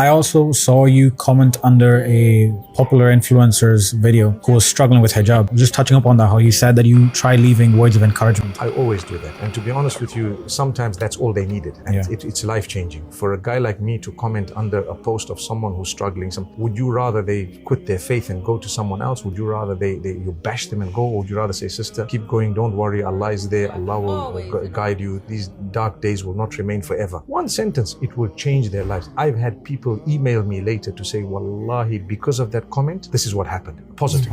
I also saw you comment under a popular influencer's video who was struggling with hijab. Just touching up on that, how you said that you try leaving words of encouragement. I always do that. And to be honest with you, sometimes that's all they needed. And Yeah. it's life-changing. For a guy like me to comment under a post of someone who's struggling, would you rather they quit their faith and go to someone else? Would you rather you bash them and go? Or would you rather say, sister, keep going, don't worry, Allah is there, Allah will guide you. These dark days will not remain forever. One sentence, it will change their lives. I've had people email me later to say, wallahi, because of that comment, this is what happened. Positive.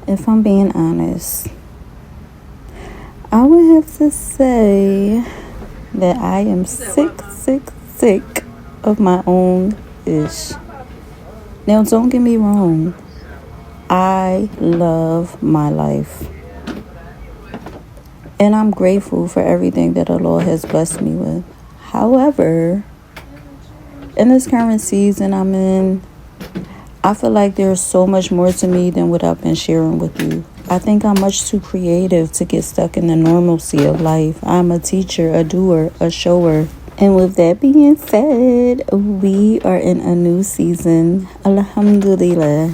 If I'm being honest, I would have to say that I am sick of my own ish. Now, don't get me wrong. I love my life. And I'm grateful for everything that the Lord has blessed me with. However, in this current season I'm in, I feel like there's so much more to me than what I've been sharing with you. I think I'm much too creative to get stuck in the normalcy of life. I'm a teacher, a doer, a shower. And with that being said, we are in a new season. Alhamdulillah.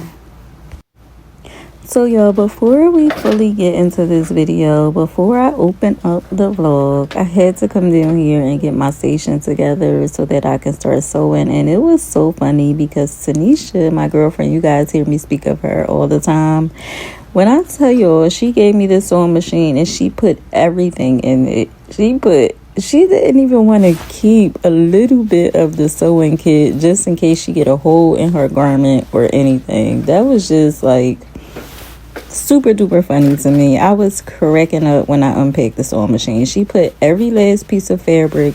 So y'all, before we fully get into this video, before I open up the vlog, I had to come down here and get my station together so that I can start sewing. And it was so funny because Tanisha, my girlfriend, you guys hear me speak of her all the time. When I tell y'all, she gave me this sewing machine and she put everything in it. She didn't even want to keep a little bit of the sewing kit just in case she get a hole in her garment or anything. That was just like super duper funny to me. I was cracking up when I unpacked the sewing machine. She put every last piece of fabric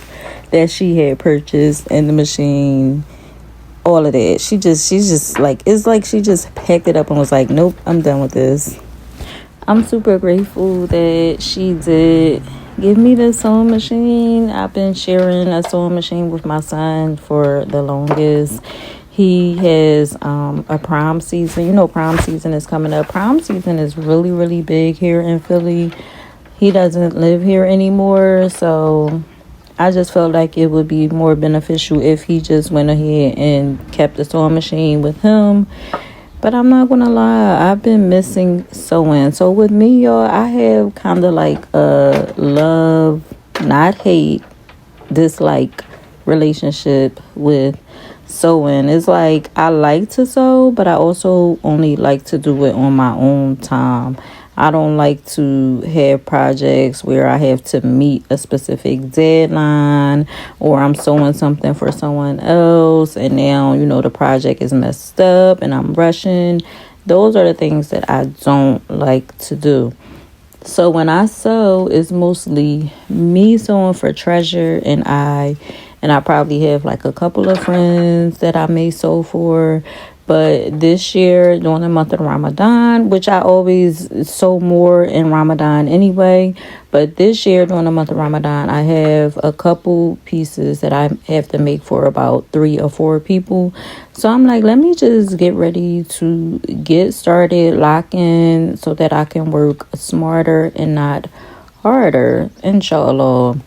that she had purchased in the machine, all of that. She's just like, it's like she just packed it up and was like, nope, I'm done with this. I'm super grateful that she did give me the sewing machine. I've been sharing a sewing machine with my son for the longest. He has a prom season. You know, prom season is coming up. Prom season is really, really big here in Philly. He doesn't live here anymore, so I just felt like it would be more beneficial if he just went ahead and kept the sewing machine with him. But I'm not gonna lie, I've been missing sewing. So with me, y'all, I have kind of like a love, not hate, dislike relationship with sewing. It's like I like to sew, but I also only like to do it on my own time. I don't like to have projects where I have to meet a specific deadline or I'm sewing something for someone else and now, you know, the project is messed up and I'm rushing. Those are the things that I don't like to do. So when I sew, it's mostly me sewing for Treasure and I probably have like a couple of friends that I may sew for. But this year, during the month of Ramadan, which I always sew more in Ramadan anyway, but this year during the month of Ramadan, I have a couple pieces that I have to make for about 3 or 4 people. So I'm like, let me just get ready to get started, lock in so that I can work smarter and not harder, inshallah.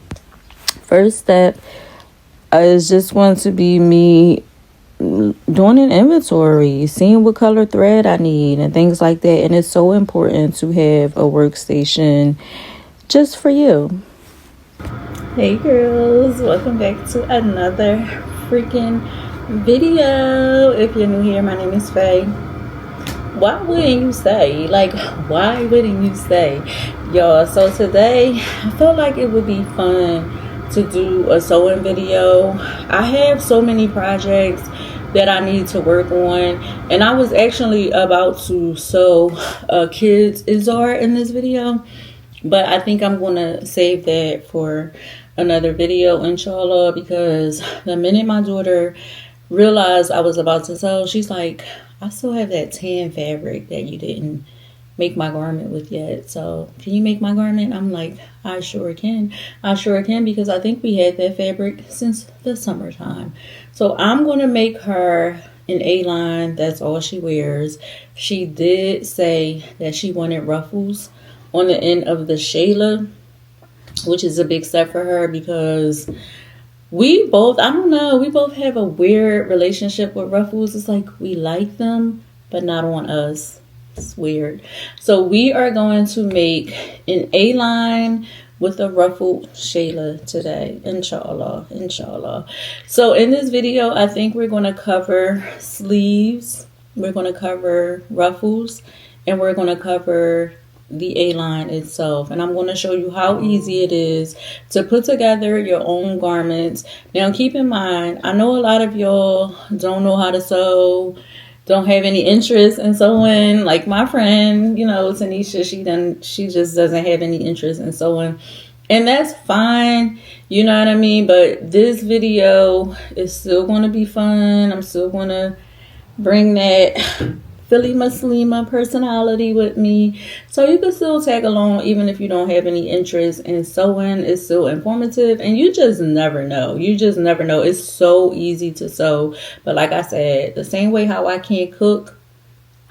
First step is just want to be me doing an inventory, seeing what color thread I need and things like that. And it's so important to have a workstation just for you. Hey girls, welcome back to another freaking video. If you're new here, my name is Faye. Why wouldn't you say? Like, why wouldn't you say? Y'all, so today I felt like it would be fun to do a sewing video. I have so many projects that I need to work on, and I was actually about to sew a kid's izar in this video, but I think I'm gonna save that for another video, inshallah, because the minute my daughter realized I was about to sew, she's like, I still have that tan fabric that you didn't make my garment with yet, so can you make my garment? I'm like, I sure can because I think we had that fabric since the summertime. So I'm gonna make her an A-line. That's all she wears. She did say that she wanted ruffles on the end of the shayla, which is a big step for her because we both, I don't know, we both have a weird relationship with ruffles. It's like we like them, but not on us. It's weird. So we are going to make an A-line with a ruffled Shayla today. Inshallah. Inshallah. So in this video, I think we're going to cover sleeves. We're going to cover ruffles. And we're going to cover the A-line itself. And I'm going to show you how easy it is to put together your own garments. Now keep in mind, I know a lot of y'all don't know how to sew, don't have any interest in sewing. Like my friend, you know, Tanisha, she just doesn't have any interest in sewing. And that's fine, you know what I mean? But this video is still going to be fun. I'm still going to bring that Philly Muslima personality with me. So you can still tag along even if you don't have any interest in sewing. It's still informative, and you just never know. You just never know. It's so easy to sew. But like I said, the same way how I can't cook,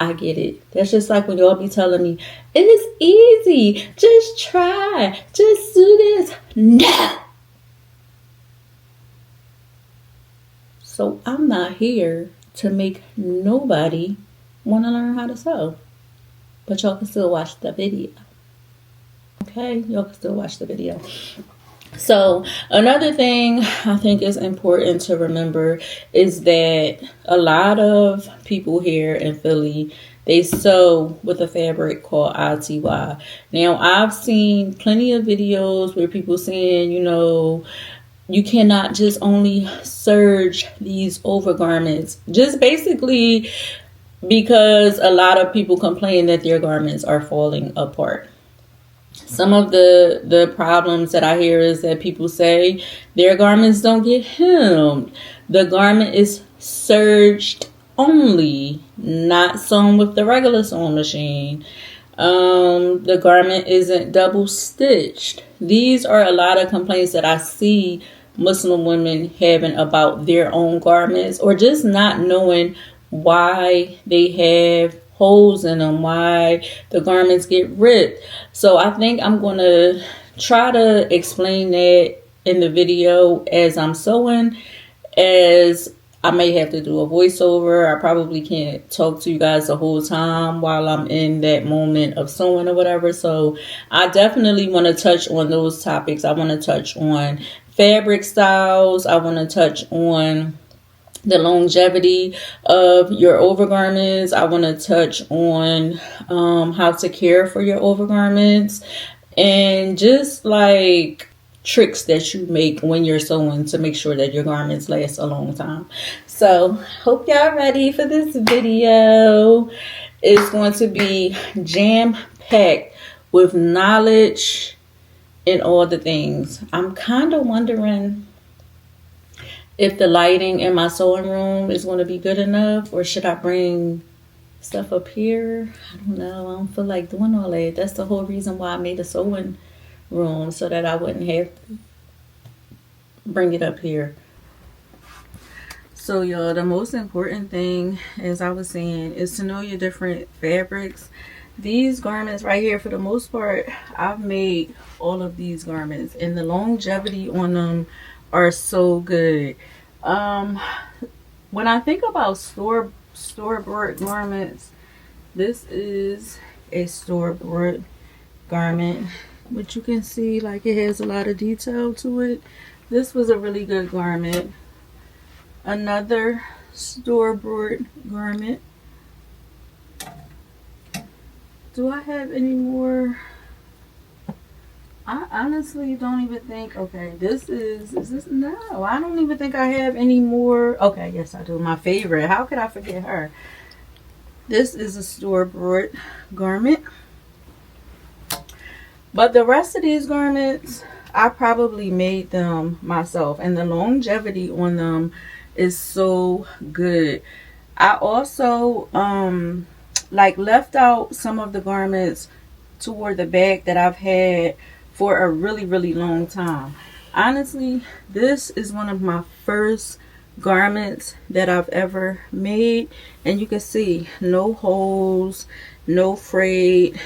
I get it. That's just like when y'all be telling me, it's easy. Just try. Just do this. No. So I'm not here to make nobody want to learn how to sew. But y'all can still watch the video. Okay? Y'all can still watch the video. So another thing I think is important to remember is that a lot of people here in Philly, they sew with a fabric called ITY. Now, I've seen plenty of videos where people saying, you know, you cannot just only serge these overgarments. Just basically because a lot of people complain that their garments are falling apart. Some of the problems that I hear is that people say their garments don't get hemmed. The garment is serged only, not sewn with the regular sewing machine. The garment isn't double stitched. These are a lot of complaints that I see Muslim women having about their own garments, or just not knowing why they have holes in them, why the garments get ripped. So I think I'm going to try to explain that in the video as I'm sewing, as I may have to do a voiceover. I probably can't talk to you guys the whole time while I'm in that moment of sewing or whatever. So I definitely want to touch on those topics. I want to touch on fabric styles. I want to touch on the longevity of your overgarments. I want to touch on how to care for your overgarments, and just like tricks that you make when you're sewing to make sure that your garments last a long time. So hope y'all ready for this video. It's going to be jam-packed with knowledge and all the things. I'm kind of wondering if the lighting in my sewing room is going to be good enough, or should I bring stuff up here? I don't know. I don't feel like doing all that. That's the whole reason why I made a sewing room, so that I wouldn't have to bring it up here. So y'all, the most important thing, as I was saying, is to know your different fabrics. These garments right here, for the most part, I've made all of these garments, and the longevity on them are so good. When I think about store-bought garments, this is a store-bought garment, which you can see like it has a lot of detail to it. This was a really good garment. Another store-bought garment. Do I have any more? I honestly don't even think, okay, is this, no, I don't even think I have any more. Okay, yes I do. My favorite, how could I forget her? This is a store-bought garment. But the rest of these garments, I probably made them myself, and the longevity on them is so good. I also like left out some of the garments toward the back that I've had for a really long time. Honestly, this is one of my first garments that I've ever made, and you can see no holes, no frayed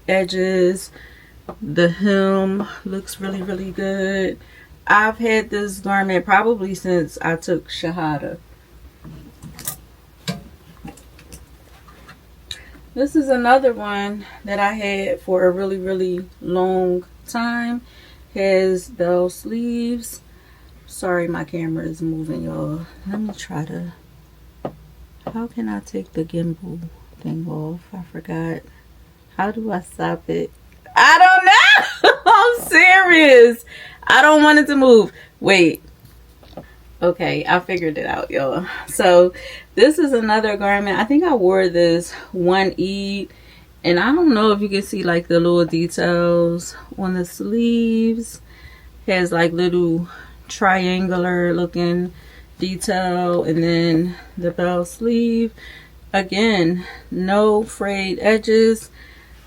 edges. The hem looks really good. I've had this garment probably since I took Shahada. This is another one that I had for a really, really long time. Has bell sleeves. Sorry, my camera is moving, y'all. Let me try to... How can I take the gimbal thing off? I forgot. How do I stop it? I don't know. I'm serious. I don't want it to move. Wait. Okay, I figured it out, y'all. So this is another garment. I think I wore this one Eid, and I don't know if you can see like the little details on the sleeves. Has like little triangular looking detail, and then the bell sleeve. Again, no frayed edges.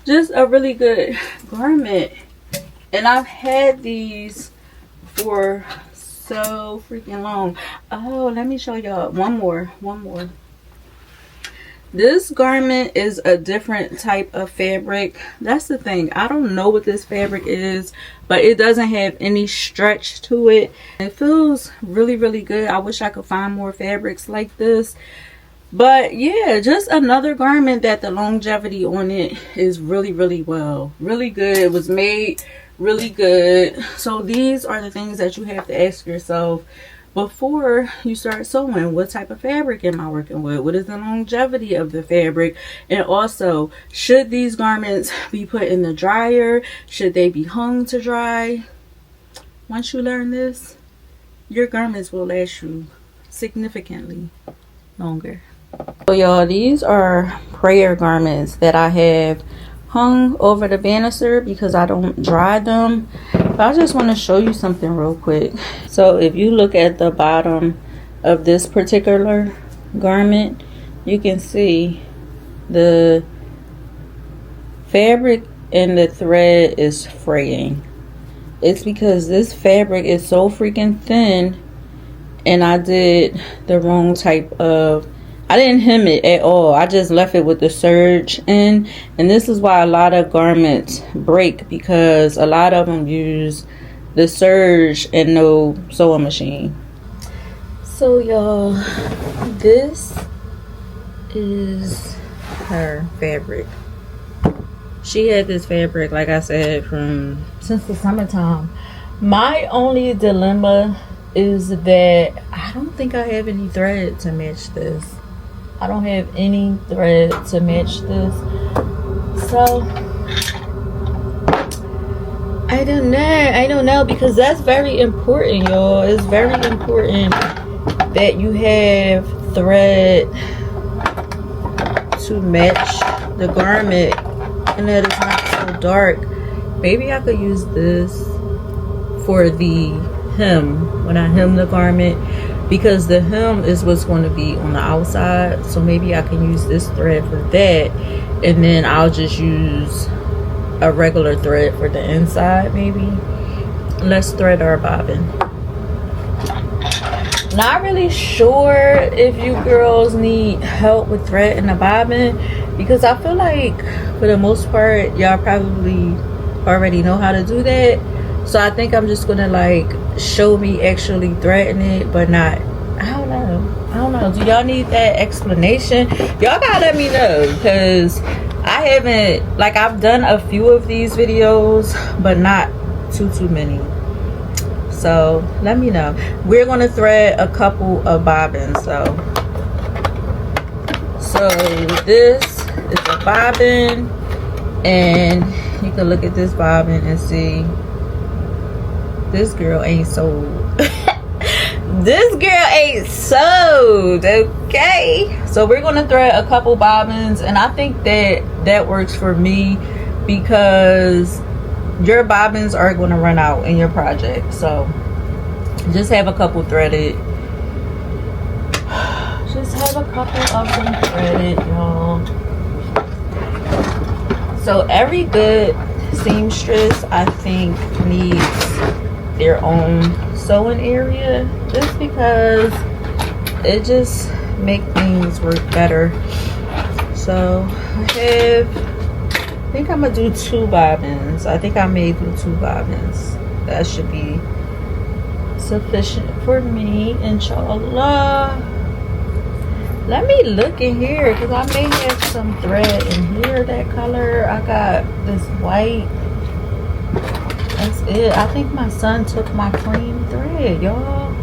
Just a really good garment. And I've had these for so freaking long. Oh, let me show y'all one more. This garment is a different type of fabric. That's the thing. I don't know what this fabric is, but it doesn't have any stretch to it. It feels really, really good. I wish I could find more fabrics like this. But yeah, just another garment that the longevity on it is really, really really good. It was made really good. So these are the things that you have to ask yourself before you start sewing. What type of fabric am I working with? What is the longevity of the fabric? And also, should these garments be put in the dryer? Should they be hung to dry? Once you learn this, your garments will last you significantly longer. So y'all, these are prayer garments that I have hung over the banister because I don't dry them. But I just want to show you something real quick. So if you look at the bottom of this particular garment, you can see the fabric and the thread is fraying. It's because this fabric is so freaking thin, and I did the wrong type of... I didn't hem it at all. I just left it with the serge in. And this is why a lot of garments break, because a lot of them use the serge and no sewing machine. So y'all, this is her fabric. She had this fabric, like I said, since the summertime. My only dilemma is that I don't think I have any thread to match this. I don't have any thread to match this. So I don't know, because that's very important, y'all. It's very important that you have thread to match the garment and that it's not so dark. Maybe I could use this for the hem when I hem the garment, because the hem is what's going to be on the outside. So maybe I can use this thread for that, and then I'll just use a regular thread for the inside. Maybe let's thread our bobbin. Not really sure if you girls need help with threading the bobbin, because I feel like for the most part y'all probably already know how to do that. So I think I'm just gonna like show me actually threading it, but not, I don't know. Do y'all need that explanation? Y'all gotta let me know, because I haven't, like, I've done a few of these videos, but not too many. So let me know. We're gonna thread a couple of bobbins though. So this is a bobbin, and you can look at this bobbin and see this girl ain't sold. This girl ain't sold, okay? So we're gonna thread a couple bobbins, and I think that works for me, because your bobbins are gonna run out in your project. So just have a couple threaded. Just have a couple of them threaded, y'all. So every good seamstress, I think, needs their own sewing area, just because it just make things work better. So I think I'm gonna do 2 bobbins. I think I may do 2 bobbins. That should be sufficient for me, inshallah. Let me look in here because I may have some thread in here that color. I got this white. That's it. I think my son took my cream thread, y'all.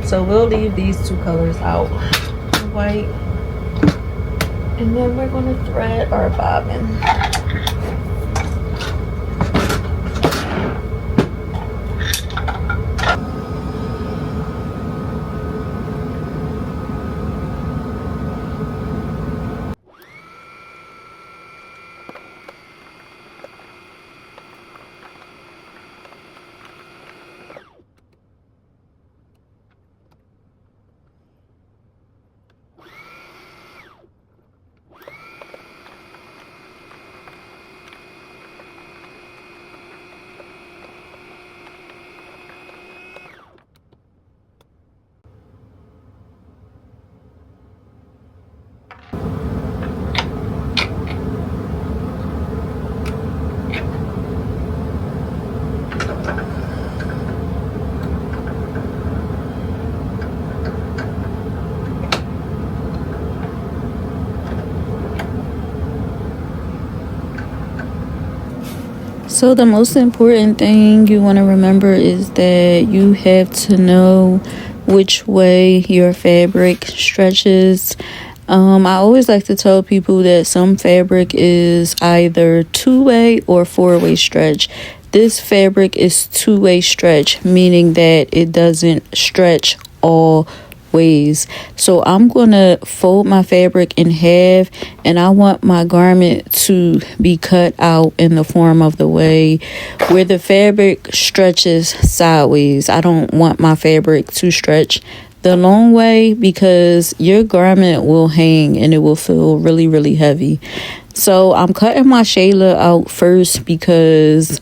So we'll leave these two colors out, the white, and then we're gonna thread our bobbin. So the most important thing you want to remember is that you have to know which way your fabric stretches. I always like to tell people that some fabric is either two-way or four-way stretch. This fabric is two-way stretch, meaning that it doesn't stretch all ways. So I'm gonna fold my fabric in half, and I want my garment to be cut out in the form of the way where the fabric stretches sideways. I don't want my fabric to stretch the long way because your garment will hang and it will feel really, really heavy. So I'm cutting my shayla out first because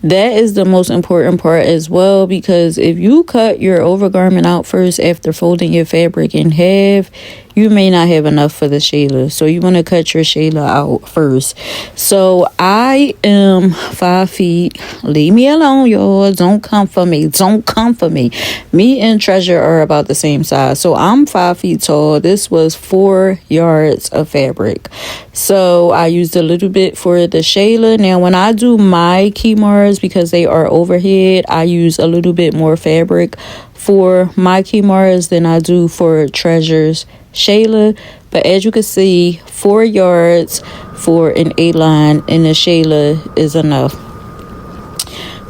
that is the most important part as well, because if you cut your overgarment out first after folding your fabric in half, you may not have enough for the shayla. So you want to cut your shayla out first. So I am 5 feet. Leave me alone, y'all. Don't come for me. Don't come for me. Me and Treasure are about the same size. So I'm 5 feet tall. This was 4 yards of fabric. So I used a little bit for the shayla. Now when I do my kimars, because they are overhead, I use a little bit more fabric for my kimars than I do for Treasure's shayla. But as you can see, 4 yards for an A-line and the shayla is enough.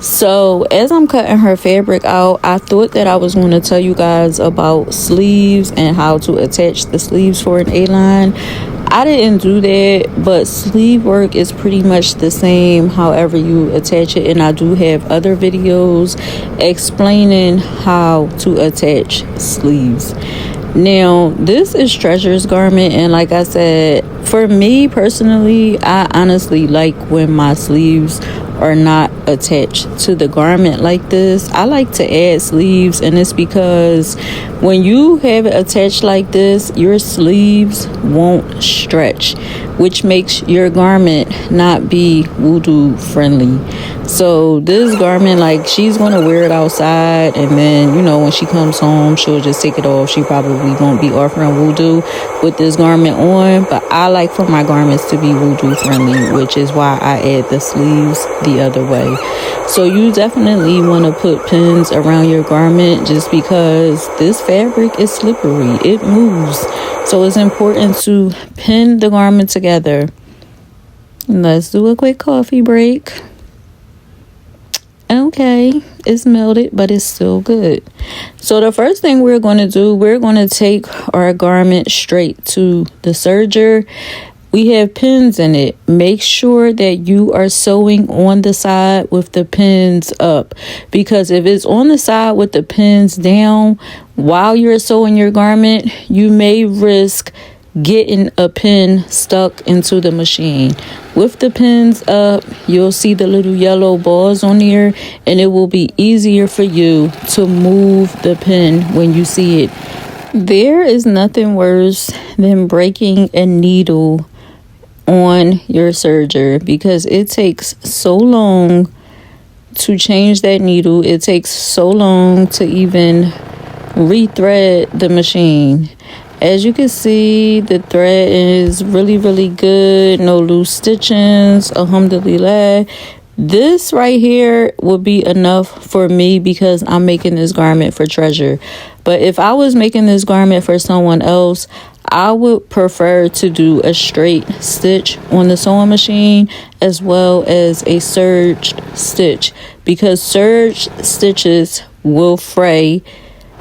So as I'm cutting her fabric out, I thought that I was going to tell you guys about sleeves and how to attach the sleeves for an A-line. I didn't do that, but sleeve work is pretty much the same however you attach it, and I do have other videos explaining how to attach sleeves. Now this is Treasure's garment, and like I said, for me personally, I honestly like when my sleeves are not attached to the garment like this. I like to add sleeves, and it's because when you have it attached like this, your sleeves won't stretch, which makes your garment not be voodoo friendly. So this garment, like, she's gonna wear it outside, and then, you know, when she comes home, she'll just take it off. She probably won't be offering voodoo with this garment on, but I like for my garments to be voodoo friendly, which is why I add the sleeves the other way. So you definitely want to put pins around your garment, just because this fabric is slippery, it moves. So it's important to pin the garment together. Let's do a quick coffee break. Okay, it's melted, but it's still good. So the first thing we're going to do, we're going to take our garment straight to the serger. We have pins in it. Make sure that you are sewing on the side with the pins up, because if it's on the side with the pins down while you're sewing your garment, you may risk getting a pin stuck into the machine. With the pins up, you'll see the little yellow balls on here, and it will be easier for you to move the pin when you see it. There is nothing worse than breaking a needle on your serger, because it takes so long to change that needle. It takes so long to even rethread the machine. As you can see, the thread is really good. No loose stitchings, alhamdulillah. This right here would be enough for me because I'm making this garment for Treasure. But if I was making this garment for someone else, I would prefer to do a straight stitch on the sewing machine as well as a serged stitch, because serged stitches will fray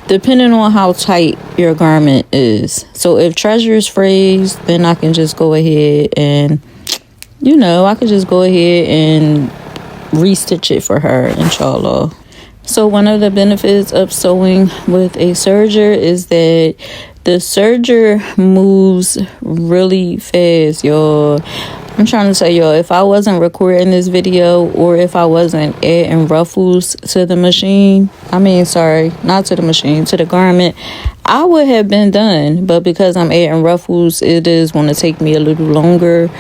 depending on how tight your garment is. So if Treasure is frayed, then I can just go ahead and, you know, I could just go ahead and restitch it for her, inshallah. So one of the benefits of sewing with a serger is that the serger moves really fast, y'all. I'm trying to say, y'all, if I wasn't recording this video, or if I wasn't adding ruffles to the machine, not to the machine, to the garment, I would have been done. But because I'm adding ruffles, it is going to take me a little longer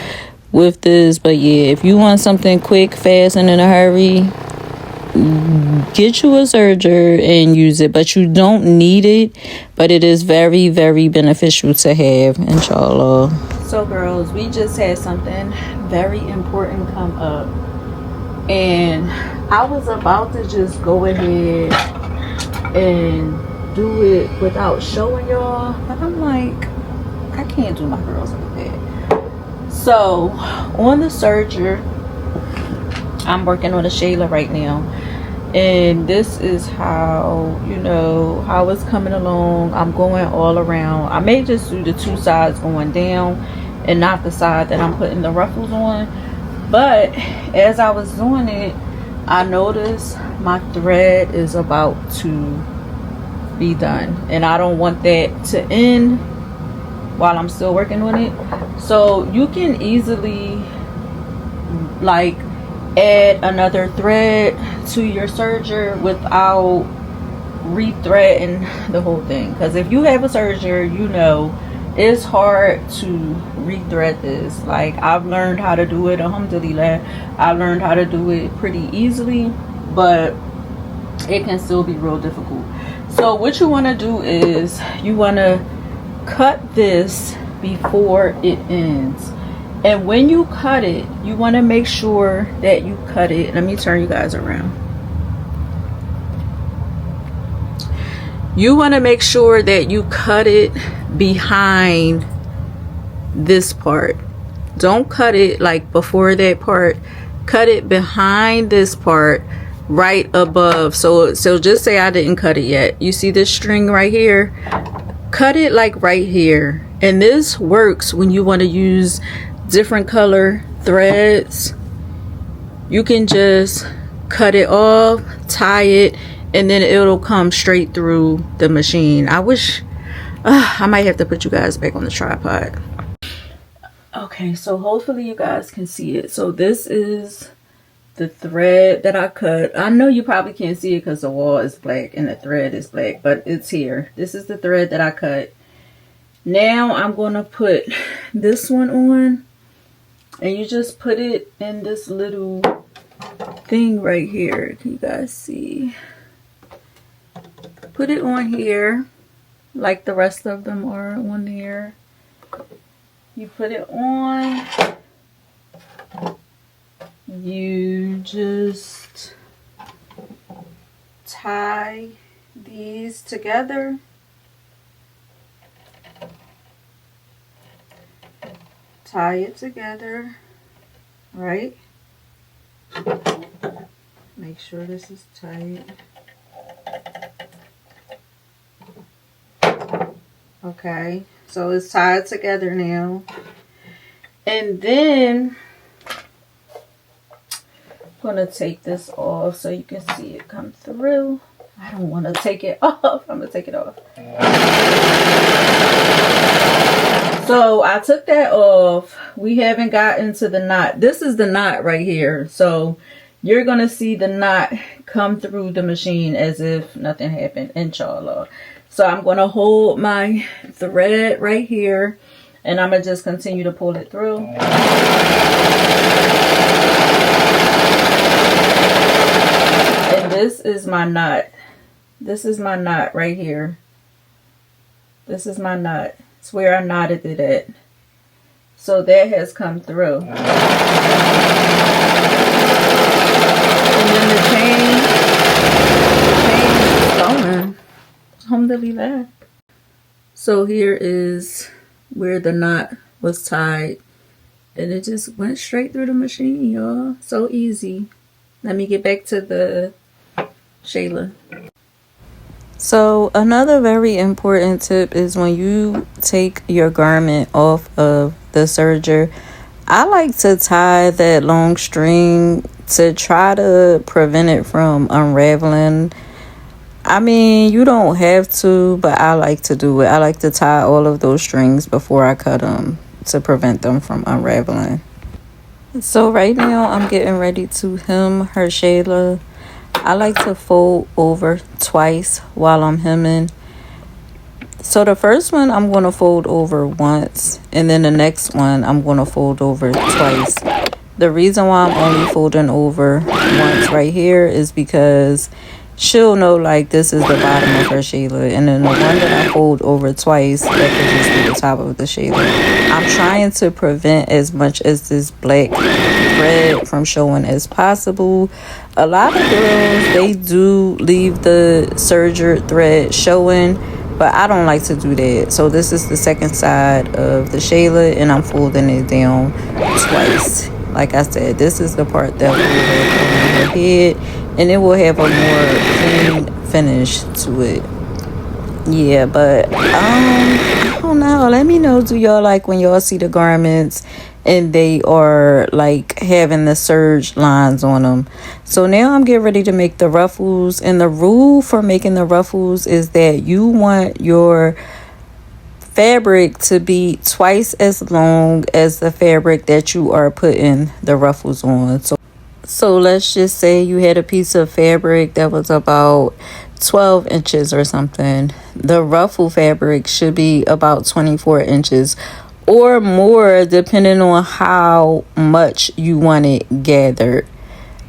with this. But yeah, if you want something quick, fast, and in a hurry, get you a serger and use it. But you don't need it, but it is very beneficial to have, inshallah. So girls, we just had something very important come up, and I was about to just go ahead and do it without showing y'all, but I'm like, I can't do my girls like that. So on the serger, I'm working on a Shayla right now, and this is how, you know, how it's coming along. I'm going all around. I may just do the two sides going down and not the side that I'm putting the ruffles on. But as I was doing it, I noticed my thread is about to be done, and I don't want that to end while I'm still working on it. So you can easily like add another thread to your serger without rethreading the whole thing, because if you have a serger, you know it's hard to rethread this. Like, I've learned how to do it, alhamdulillah. I've learned how to do it pretty easily, but it can still be real difficult. So what you want to do is you want to cut this before it ends. And when you cut it, you want to make sure that you cut it. Let me turn you guys around. You want to make sure that you cut it behind this part. Don't cut it like before that part. Cut it behind this part, right above. So just say I didn't cut it yet. You see this string right here? Cut it like right here. And this works when you want to use different color threads. You can just cut it off, tie it, and then it'll come straight through the machine. I wish I might have to put you guys back on the tripod. Okay, so hopefully you guys can see it. So this is the thread that I cut. I know you probably can't see it because the wall is black and the thread is black, but it's here. This is the thread that I cut. Now I'm going to put this one on, and you just put it in this little thing right here. Can you guys see? Put it on here like the rest of them are on there. You put it on. You just tie these together. Tie it together, right? Make sure this is tight. Okay, so it's tied together now. And then I'm gonna take this off so you can see it come through. I don't want to take it off. I'm gonna take it off. So I took that off. We haven't gotten to the knot. This is the knot right here. So you're gonna see the knot come through the machine as if nothing happened, inshallah. So I'm gonna hold my thread right here, and I'm gonna just continue to pull it through. this is my knot. This is my knot right here. This is my knot. It's where I knotted it at. So that has come through. And then the chain is going. Alhamdulillah. So here is where the knot was tied. And it just went straight through the machine, y'all. So easy. Let me get back to the Shayla. So another very important tip is when you take your garment off of the serger, I like to tie that long string to try to prevent it from unraveling. I mean, you don't have to, but I like to do it. I like to tie all of those strings before I cut them to prevent them from unraveling. So right now I'm getting ready to hem her Shayla. I like to fold over twice while I'm hemming. So the first one I'm going to fold over once, and then the next one I'm going to fold over twice. The reason why I'm only folding over once right here is because she'll know like this is the bottom of her Shayla, and then the one that I fold over twice, that could just be the top of the Shayla. I'm trying to prevent as much as this black thread from showing as possible. A lot of girls, they do leave the serger thread showing, but I don't like to do that. So this is the second side of the Shayla, and I'm folding it down twice. Like I said, this is the part that will have on her head, and it will have a more clean finish to it. Yeah, but I don't know. Let me know, do y'all like when y'all see the garments and they are like having the serge lines on them? So now I'm getting ready to make the ruffles, and the rule for making the ruffles is that you want your fabric to be twice as long as the fabric that you are putting the ruffles on. So let's just say you had a piece of fabric that was about 12 inches or something. The ruffle fabric should be about 24 inches or more, depending on how much you want it gathered.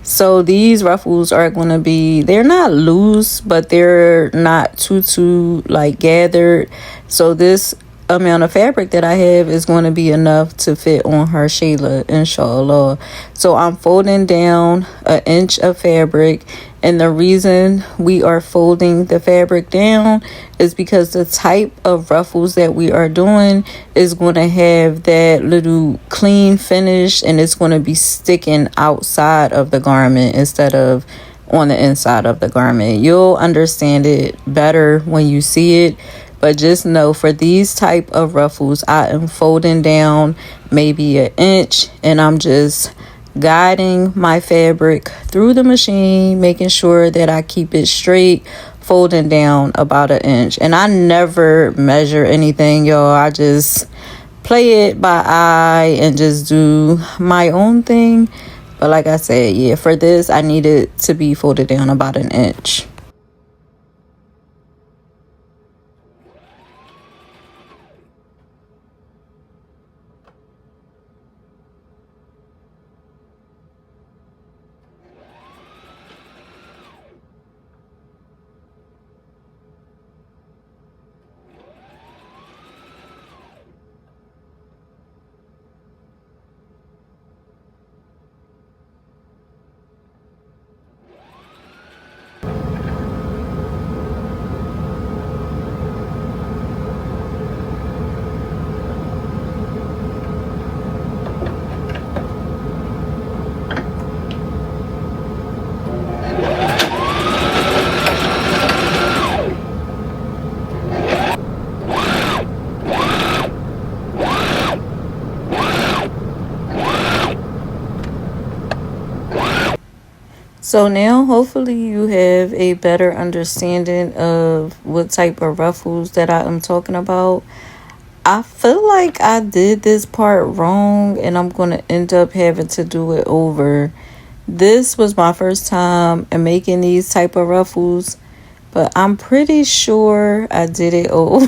So these ruffles are going to be, they're not loose, but they're not too like gathered. So this amount of fabric that I have is going to be enough to fit on her Shayla, inshallah. So I'm folding down an inch of fabric, and the reason we are folding the fabric down is because the type of ruffles that we are doing is going to have that little clean finish, and it's going to be sticking outside of the garment instead of on the inside of the garment. You'll understand it better when you see it. But just know, for these type of ruffles, I am folding down maybe an inch, and I'm just guiding my fabric through the machine, making sure that I keep it straight, folding down about an inch. And I never measure anything, y'all. I just play it by eye and just do my own thing. But like I said, yeah, for this, I need it to be folded down about an inch. So now hopefully you have a better understanding of what type of ruffles that I am talking about. I feel like I did this part wrong, and I'm going to end up having to do it over. This was my first time in making these type of ruffles, but I'm pretty sure I did it over.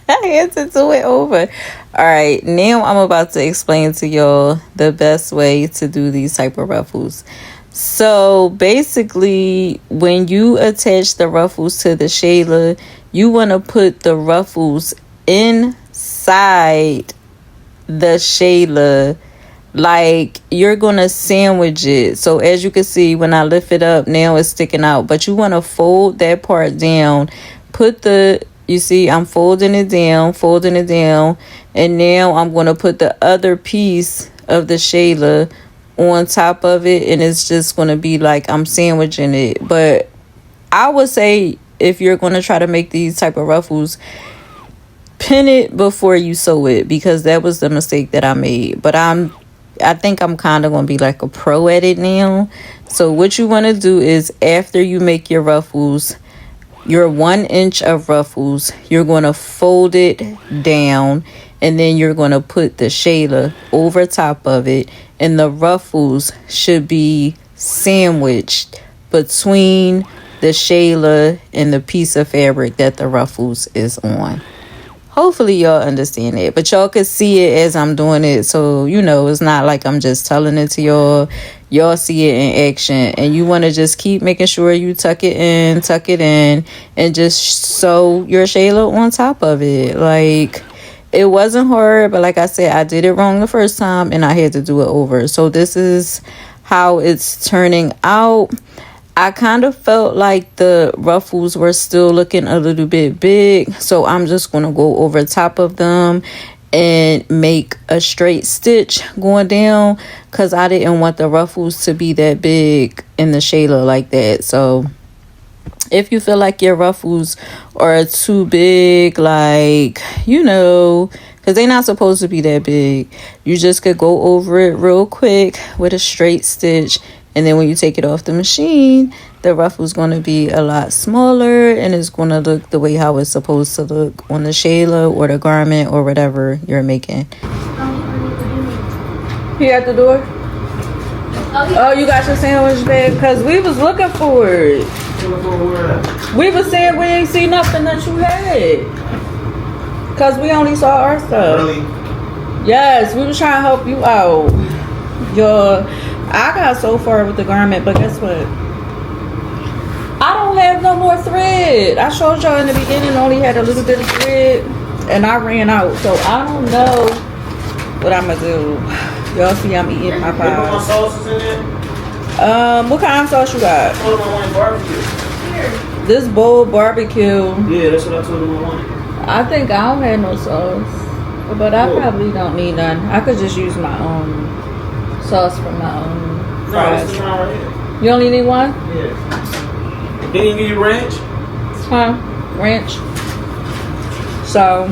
I had to do it over. All right, now I'm about to explain to y'all the best way to do these type of ruffles. So basically, when you attach the ruffles to the Shayla, you want to put the ruffles inside the Shayla, like you're gonna sandwich it. So as you can see, when I lift it up, now it's sticking out, but you want to fold that part down. You see I'm folding it down, and now I'm going to put the other piece of the Shayla on top of it, and it's just going to be like I'm sandwiching it. But I would say, if you're going to try to make these type of ruffles, pin it before you sew it, because that was the mistake that I made. But I think I'm kind of going to be like a pro at it now. So what you want to do is, after you make your ruffles, your 1 inch of ruffles, you're going to fold it down, and then you're going to put the Shayla over top of it, and the ruffles should be sandwiched between the Shayla and the piece of fabric that the ruffles is on. Hopefully y'all understand it, but y'all could see it as I'm doing it, so it's not like I'm just telling it to y'all. Y'all see it in action, and you want to just keep making sure you tuck it in, and just sew your Shayla on top of it. Like, it wasn't hard, but like I said, I did it wrong the first time, and I had to do it over. So this is how it's turning out. I kind of felt like the ruffles were still looking a little bit big, so I'm just going to go over top of them and make a straight stitch going down, because I didn't want the ruffles to be that big in the Shayla like that. So if you feel like your ruffles are too big, like, because they're not supposed to be that big, you just could go over it real quick with a straight stitch. And then when you take it off the machine, the ruffle's going to be a lot smaller, and it's going to look the way how it's supposed to look on the Shayla or the garment or whatever you're making. He at the door? Oh, you got your sandwich bag? Because we was looking for it. We was saying we ain't see nothing that you had. Because we only saw our stuff. Really? Yes, we was trying to help you out. I got so far with the garment, but guess what? I don't have no more thread. I showed y'all in the beginning, only had a little bit of thread, and I ran out. So I don't know what I'm gonna do. Y'all see I'm eating Popeyes. What sauces in there? What kind of sauce you got? I told him I wanted barbecue. This bowl barbecue. Yeah, that's what I told him I wanted. I think I don't have no sauce, but I probably don't need none. I could just use my own sauce from my own fries. No, this is mine right here. You only need one? Yeah. Didn't he give you ranch? Huh? Ranch. So,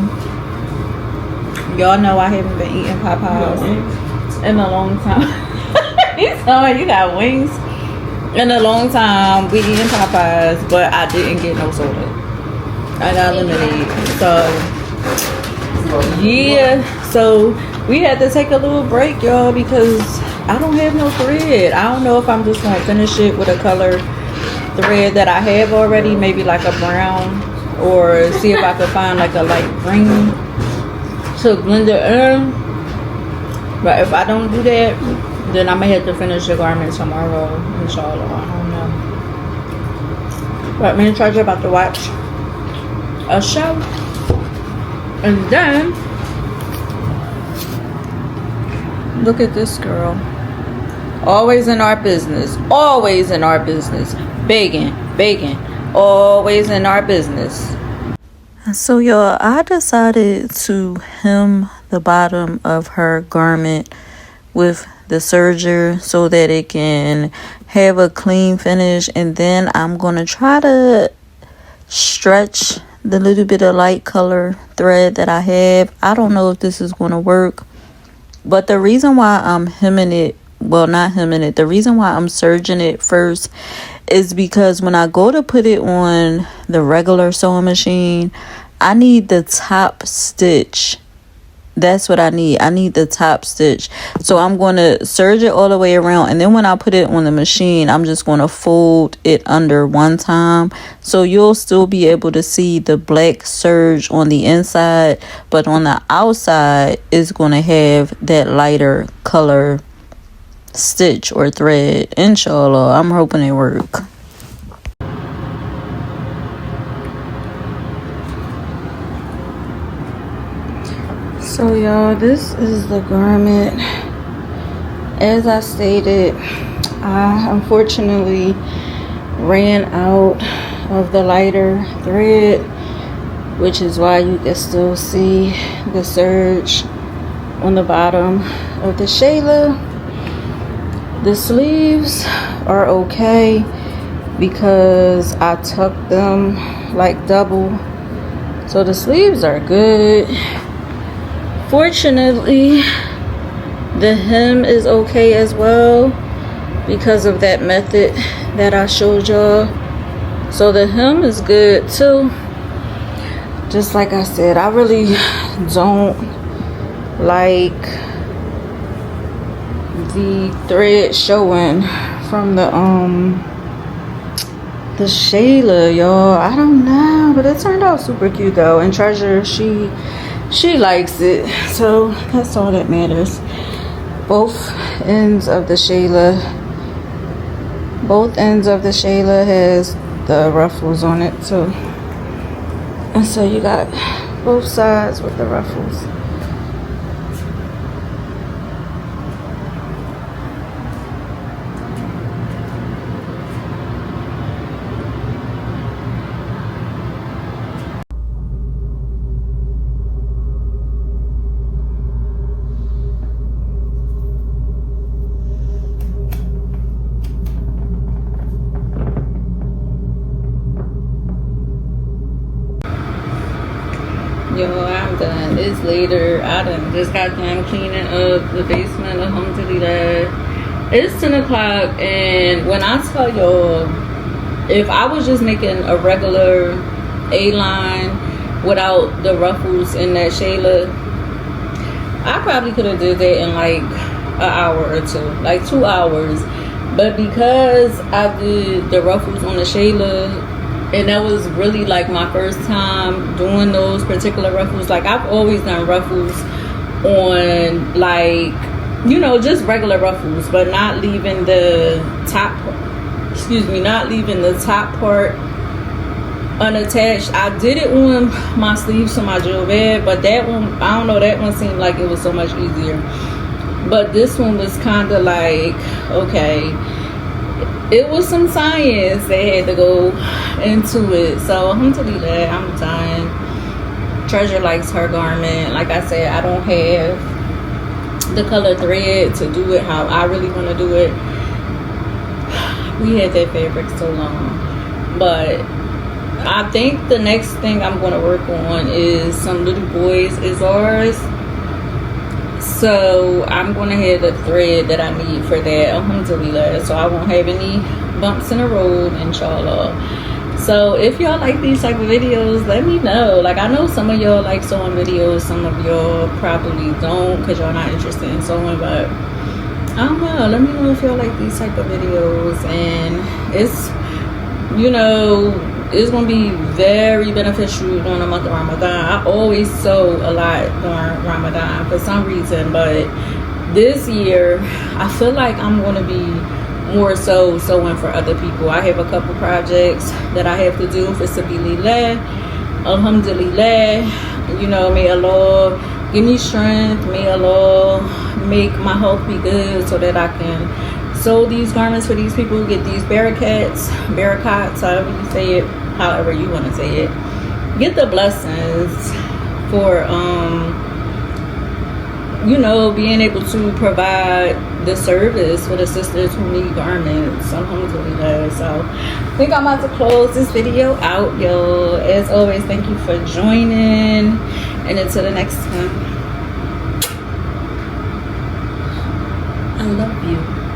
y'all know I haven't been eating Popeyes in a long time. He's telling you got wings. In a long time, we eating Popeyes, but I didn't get no soda. I got lemonade. So, yeah. So, we had to take a little break, y'all, because I don't have no thread. I don't know if I'm just going to finish it with a color thread that I have already, maybe like a brown, or see if I could find like a light green to blend it in. But if I don't do that, then I may have to finish the garment tomorrow, inshallah. I don't know. But me and Treasure about to watch a show, and then look at this girl, always in our business, begging, always in our business. So y'all, I decided to hem the bottom of her garment with the serger so that it can have a clean finish, and then I'm gonna try to stretch the little bit of light color thread that I have. I don't know if this is gonna work, but the reason why I'm hemming it, the reason why I'm serging it first is because when I go to put it on the regular sewing machine, I need the top stitch. That's what I need. I need the top stitch. So I'm going to serge it all the way around, and then when I put it on the machine, I'm just going to fold it under one time. So you'll still be able to see the black serge on the inside, but on the outside it's going to have that lighter color stitch or thread. Inshallah, I'm hoping it work. So y'all, this is the garment. As I stated, I unfortunately ran out of the lighter thread, which is why you can still see the serge on the bottom of the Shayla. The sleeves are okay because I tucked them like double, so the sleeves are good. Fortunately, the hem is okay as well because of that method that I showed y'all. So the hem is good too. Just like I said, I really don't like the thread showing from the Shayla, y'all. I don't know, but it turned out super cute though. And Treasure, she likes it, so that's all that matters. Both ends of the Shayla has the ruffles on it too. And so you got both sides with the ruffles. Yo, I'm done. It's later. I done just got done cleaning up the basement. Alhamdulillah. It's 10 o'clock, and when I tell y'all, if I was just making a regular A-line without the ruffles in that Shayla, I probably could have did that in like an hour or two, like 2 hours. But because I did the ruffles on the Shayla, and that was really like my first time doing those particular ruffles. Like I've always done ruffles on, like, you know, just regular ruffles, but not leaving the top part unattached. I did it on my sleeves to my jilbab, but that one, I don't know, that one seemed like it was so much easier. But this one was kind of like, okay, it was some science that had to go into it. So alhamdulillah, I'm done. Treasure likes her garment. Like I said, I don't have the color thread to do it how I really want to do it. We had that fabric so long. But I think the next thing I'm going to work on is some little boys izars. So I'm going to have the thread that I need for that, alhamdulillah, so I won't have any bumps in the road, inshallah. So if y'all like these type of videos, let me know. Like, I know some of y'all like sewing videos, some of y'all probably don't because y'all not interested in sewing, but I don't know. Let me know if y'all like these type of videos. And it's, you know, it's gonna be very beneficial during the month of Ramadan. I always sew a lot during Ramadan for some reason, but this year I feel like I'm gonna be more so sewing for other people. I have a couple projects that I have to do for sabilillah. Alhamdulillah, you know, may Allah give me strength, may Allah make my health be good so that I can sew these garments for these people, get these barakats, however you want to say it, get the blessings for you know, being able to provide the service for the sisters who need garments. Alhamdulillah. So I think I'm about to close this video out, yo. As always, thank you for joining, and until the next one, I love you.